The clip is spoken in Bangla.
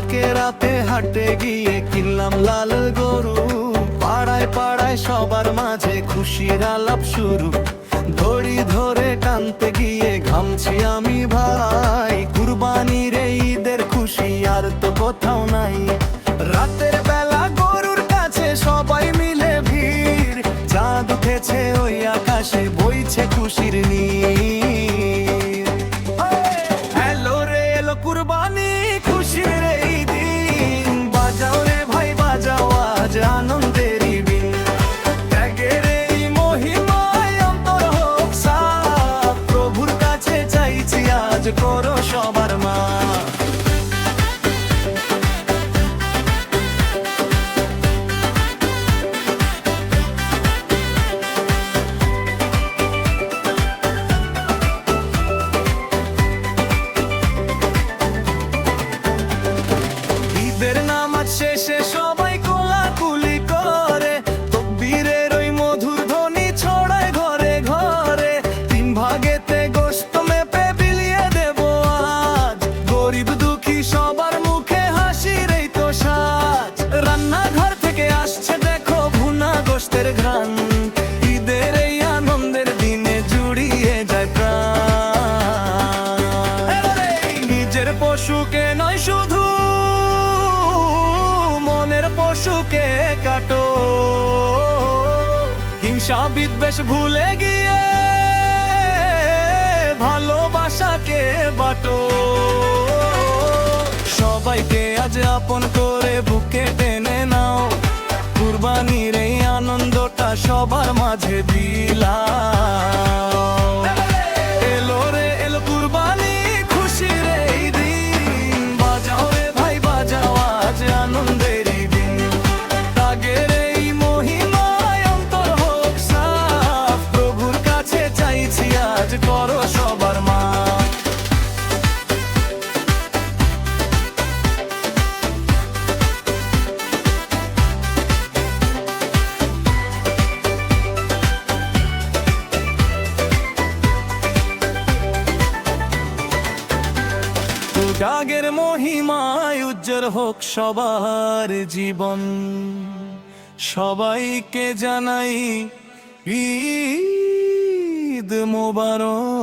কালকে রাতে হাটে গিয়ে কিনলাম লাল গরু। পাড়ায় পাড়ায় সবার মাঝে খুশির আলাপ শুরু। দড়ি ধরে টানতে গিয়ে ঘামছি আমি ভাই। কুরবানির এই ঈদের খুশি আর তো কোথাও নাই। রাতের বেলা গরুর কাছে সবাই মিলে ভিড়। চাঁদ উঠেছে ওই আকাশে, বইছে খুশির নীর। এলো রে এলো কুরবানি, খুশির এই দিন। বাজাও রে ভাই বাজাও, আজ আনন্দেরই দিন। ত্যাগের এই মহিমায় অন্তর হোক সাফ। প্রভুর কাছে চাইছি আজ করো সবার মা। ঈদের নামাজ শেষে সবাই কোলাকুলি করে। তাকবীরের ওই মধুর ধ্বনি ছড়ায় ঘরে ঘরে। তিন ভাগেতে গোশত মেপে বিলিয়ে দেব আজ। গরিব দুঃখী সবার মুখে হাসির এই তো সাজ। রান্নাঘর থেকে আসছে দেখো ভুনা গোশতের ঘ্রাণ। ঈদের এই আনন্দের দিনে জুড়িয়ে যায় প্রাণ। নিজের পশুকে নয় শুধু, পশুকে কাটো। হিংসা বিদ্বেষ ভুলে গিয়ে ভালোবাসাকে বাটো। সবাইকে আজ আপন করে বুকে টেনে নাও। কুরবানির এই আনন্দটা সবার মাঝে দিলাম। এলো রে এলো কুরবানি, খুশির এই দিন। বাজাও রে ভাই বাজাও, আজ আনন্দের করো সবার মা। ত্যাগের মহিমায় উজ্জ্বল হোক সবার জীবন। সবাইকে জানাই ঈদ মোবারক।